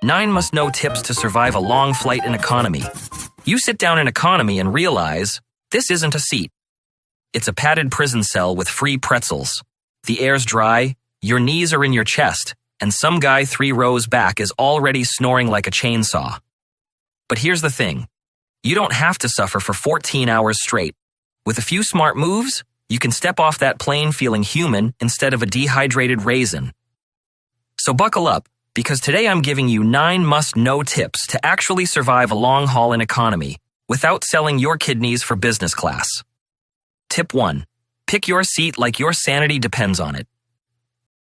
9 must-know tips to survive a long flight in economy. You sit down in economy and realize this isn't a seat. It's a padded prison cell with free pretzels. The air's dry, your knees are in your chest, and some guy 3 rows back is already snoring like a chainsaw. But here's the thing. You don't have to suffer for 14 hours straight. With a few smart moves, you can step off that plane feeling human instead of a dehydrated raisin. So buckle up, because today I'm giving you 9 must-know tips to actually survive a long haul in economy without selling your kidneys for business class. Tip 1. Pick your seat like your sanity depends on it.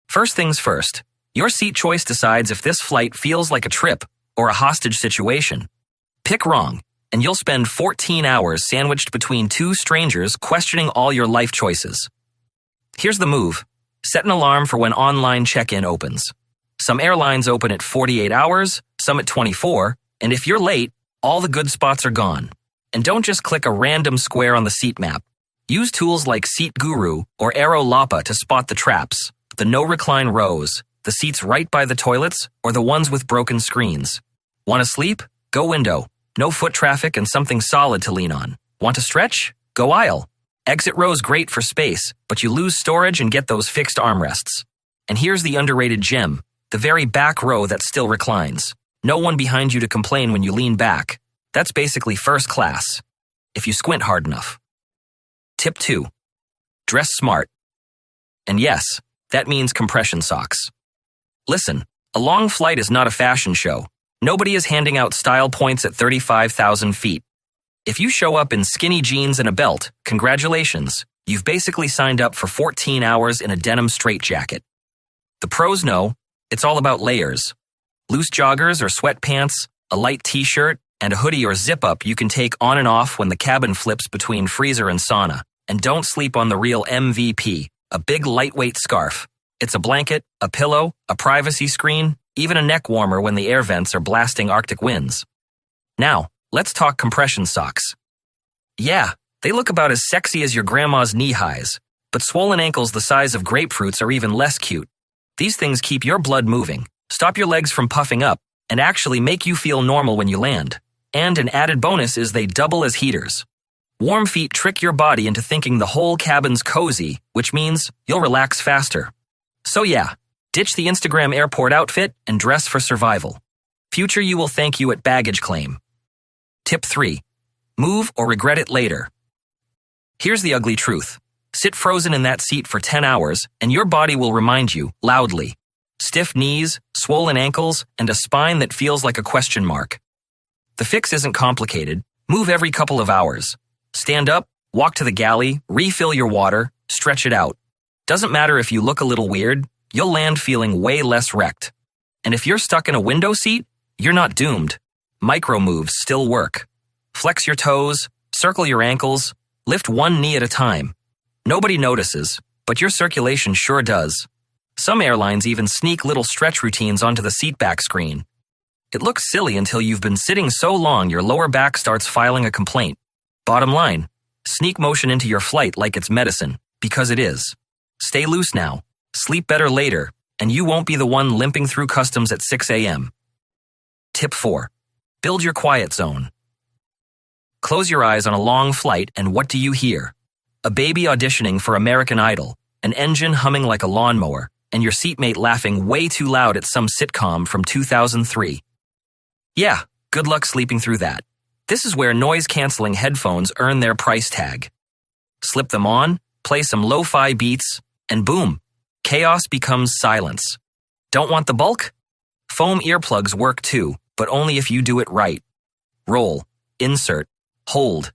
First things first, your seat choice decides if this flight feels like a trip or a hostage situation. Pick wrong, and you'll spend 14 hours sandwiched between 2 strangers questioning all your life choices. Here's the move. Set an alarm for when online check-in opens. Some airlines open at 48 hours, some at 24, and if you're late, all the good spots are gone. And don't just click a random square on the seat map. Use tools like Seat Guru or Aero Lapa to spot the traps, the no-recline rows, the seats right by the toilets, or the ones with broken screens. Want to sleep? Go window. No foot traffic and something solid to lean on. Want to stretch? Go aisle. Exit row's great for space, but you lose storage and get those fixed armrests. And here's the underrated gem, the very back row that still reclines. No one behind you to complain when you lean back. That's basically first class, if you squint hard enough. Tip 2. Dress smart. And yes, that means compression socks. Listen, a long flight is not a fashion show. Nobody is handing out style points at 35,000 feet. If you show up in skinny jeans and a belt, congratulations, you've basically signed up for 14 hours in a denim straitjacket. The pros know, it's all about layers. Loose joggers or sweatpants, a light t-shirt, and a hoodie or zip-up you can take on and off when the cabin flips between freezer and sauna. And don't sleep on the real MVP, a big lightweight scarf. It's a blanket, a pillow, a privacy screen, even a neck warmer when the air vents are blasting Arctic winds. Now, let's talk compression socks. Yeah, they look about as sexy as your grandma's knee-highs, but swollen ankles the size of grapefruits are even less cute. These things keep your blood moving, stop your legs from puffing up, and actually make you feel normal when you land. And an added bonus is they double as heaters. Warm feet trick your body into thinking the whole cabin's cozy, which means you'll relax faster. So yeah, ditch the Instagram airport outfit and dress for survival. Future you will thank you at baggage claim. Tip 3. Move or regret it later. Here's the ugly truth. Sit frozen in that seat for 10 hours and your body will remind you, loudly. Stiff knees, swollen ankles, and a spine that feels like a question mark. The fix isn't complicated. Move every couple of hours. Stand up, walk to the galley, refill your water, stretch it out. Doesn't matter if you look a little weird, you'll land feeling way less wrecked. And if you're stuck in a window seat, you're not doomed. Micro moves still work. Flex your toes, circle your ankles, lift one knee at a time. Nobody notices, but your circulation sure does. Some airlines even sneak little stretch routines onto the seatback screen. It looks silly until you've been sitting so long your lower back starts filing a complaint. Bottom line, sneak motion into your flight like it's medicine, because it is. Stay loose now, sleep better later, and you won't be the one limping through customs at 6 a.m. Tip 4. Build your quiet zone. Close your eyes on a long flight and what do you hear? A baby auditioning for American Idol, an engine humming like a lawnmower, and your seatmate laughing way too loud at some sitcom from 2003. Yeah, good luck sleeping through that. This is where noise-canceling headphones earn their price tag. Slip them on, play some lo-fi beats, and boom, chaos becomes silence. Don't want the bulk? Foam earplugs work too, but only if you do it right. Roll, insert, hold.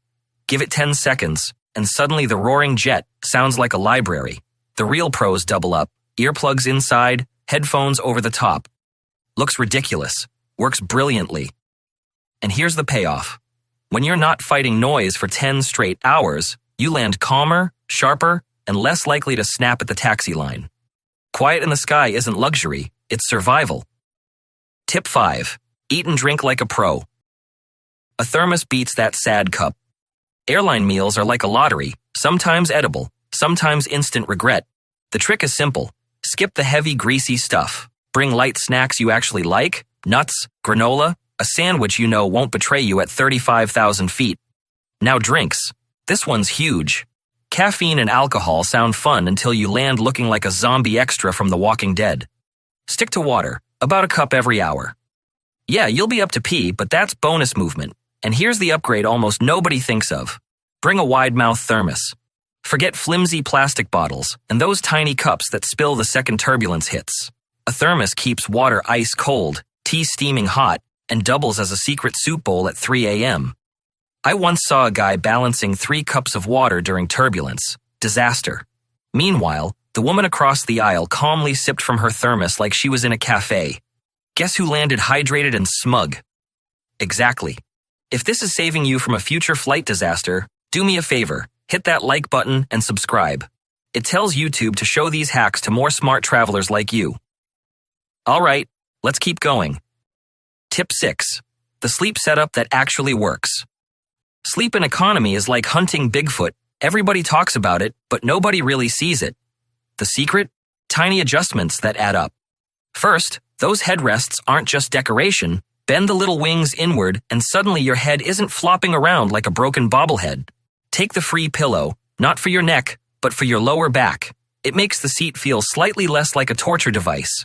Give it 10 seconds, and suddenly the roaring jet sounds like a library. The real pros double up, earplugs inside, headphones over the top. Looks ridiculous, works brilliantly. And here's the payoff. When you're not fighting noise for 10 straight hours, you land calmer, sharper, and less likely to snap at the taxi line. Quiet in the sky isn't luxury, it's survival. Tip 5. Eat and drink like a pro. A thermos beats that sad cup. Airline meals are like a lottery, sometimes edible, sometimes instant regret. The trick is simple. Skip the heavy, greasy stuff. Bring light snacks you actually like, nuts, granola, a sandwich you know won't betray you at 35,000 feet. Now drinks. This one's huge. Caffeine and alcohol sound fun until you land looking like a zombie extra from The Walking Dead. Stick to water, about a cup every hour. Yeah, you'll be up to pee, but that's bonus movement. And here's the upgrade almost nobody thinks of. Bring a wide-mouth thermos. Forget flimsy plastic bottles and those tiny cups that spill the second turbulence hits. A thermos keeps water ice cold, tea steaming hot, and doubles as a secret soup bowl at 3 a.m. I once saw a guy balancing 3 cups of water during turbulence. Disaster. Meanwhile, the woman across the aisle calmly sipped from her thermos like she was in a cafe. Guess who landed hydrated and smug? Exactly. If this is saving you from a future flight disaster, do me a favor, hit that like button and subscribe. It tells YouTube to show these hacks to more smart travelers like you. All right, let's keep going. Tip 6. The sleep setup that actually works. Sleep in economy is like hunting Bigfoot. Everybody talks about it, but nobody really sees it. The secret? Tiny adjustments that add up. First, those headrests aren't just decoration. Bend the little wings inward and suddenly your head isn't flopping around like a broken bobblehead. Take the free pillow, not for your neck, but for your lower back. It makes the seat feel slightly less like a torture device.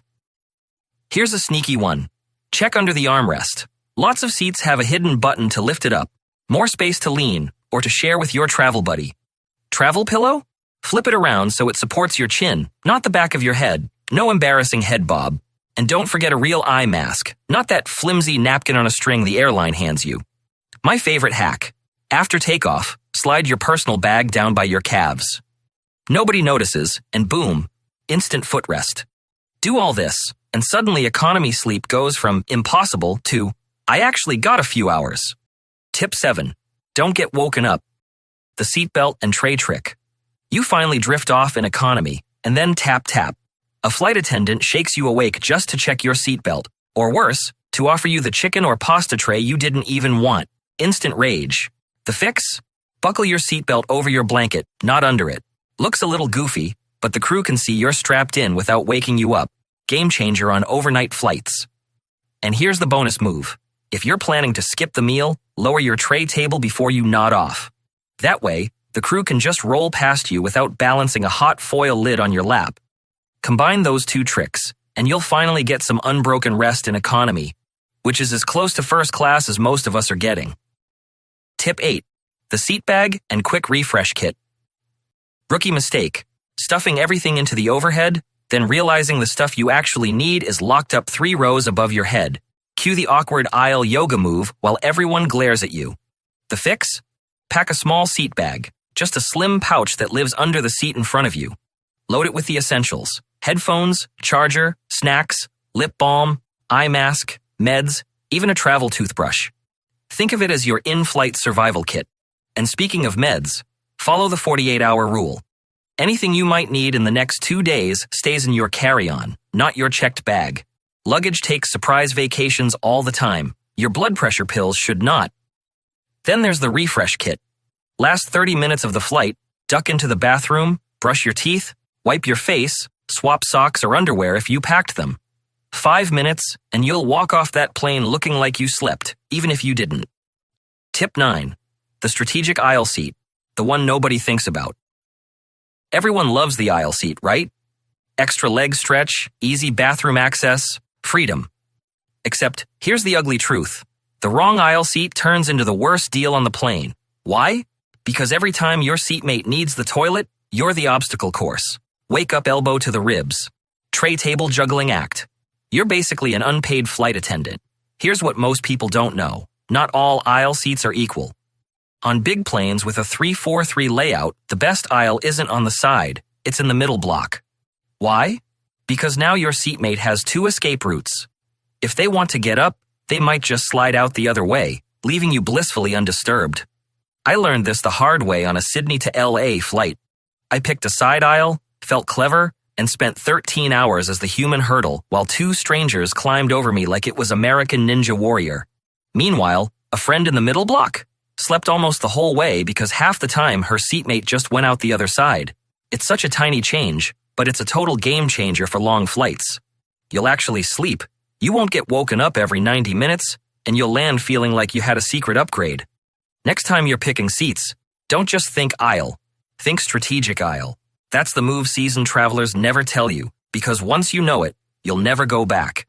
Here's a sneaky one. Check under the armrest. Lots of seats have a hidden button to lift it up, more space to lean, or to share with your travel buddy. Travel pillow? Flip it around so it supports your chin, not the back of your head. No embarrassing head bob. And don't forget a real eye mask, not that flimsy napkin on a string the airline hands you. My favorite hack. After takeoff, slide your personal bag down by your calves. Nobody notices, and boom, instant footrest. Do all this, and suddenly economy sleep goes from impossible to, I actually got a few hours. Tip 7. Don't get woken up. The seatbelt and tray trick. You finally drift off in economy, and then tap tap. A flight attendant shakes you awake just to check your seatbelt, or worse, to offer you the chicken or pasta tray you didn't even want. Instant rage. The fix? Buckle your seatbelt over your blanket, not under it. Looks a little goofy, but the crew can see you're strapped in without waking you up. Game changer on overnight flights. And here's the bonus move. If you're planning to skip the meal, lower your tray table before you nod off. That way, the crew can just roll past you without balancing a hot foil lid on your lap. Combine those 2 tricks, and you'll finally get some unbroken rest in economy, which is as close to first class as most of us are getting. Tip 8. The seat bag and quick refresh kit. Rookie mistake. Stuffing everything into the overhead, then realizing the stuff you actually need is locked up 3 rows above your head. Cue the awkward aisle yoga move while everyone glares at you. The fix? Pack a small seat bag, just a slim pouch that lives under the seat in front of you. Load it with the essentials. Headphones, charger, snacks, lip balm, eye mask, meds, even a travel toothbrush. Think of it as your in-flight survival kit. And speaking of meds, follow the 48-hour rule. Anything you might need in the next 2 days stays in your carry-on, not your checked bag. Luggage takes surprise vacations all the time. Your blood pressure pills should not. Then there's the refresh kit. Last 30 minutes of the flight, duck into the bathroom, brush your teeth, wipe your face, swap socks or underwear if you packed them. 5 minutes, and you'll walk off that plane looking like you slept, even if you didn't. Tip 9. The strategic aisle seat, the one nobody thinks about. Everyone loves the aisle seat, right? Extra leg stretch, easy bathroom access, freedom. Except, here's the ugly truth. The wrong aisle seat turns into the worst deal on the plane. Why? Because every time your seatmate needs the toilet, you're the obstacle course. Wake up elbow to the ribs. Tray table juggling act. You're basically an unpaid flight attendant. Here's what most people don't know. Not all aisle seats are equal. On big planes with a 3-4-3 layout, the best aisle isn't on the side, it's in the middle block. Why? Because now your seatmate has 2 escape routes. If they want to get up, they might just slide out the other way, leaving you blissfully undisturbed. I learned this the hard way on a Sydney to LA flight. I picked a side aisle, felt clever, and spent 13 hours as the human hurdle while 2 strangers climbed over me like it was American Ninja Warrior. Meanwhile, a friend in the middle block slept almost the whole way because half the time her seatmate just went out the other side. It's such a tiny change, but it's a total game changer for long flights. You'll actually sleep. You won't get woken up every 90 minutes, and you'll land feeling like you had a secret upgrade. Next time you're picking seats, don't just think aisle. Think strategic aisle. That's the move seasoned travelers never tell you, because once you know it, you'll never go back.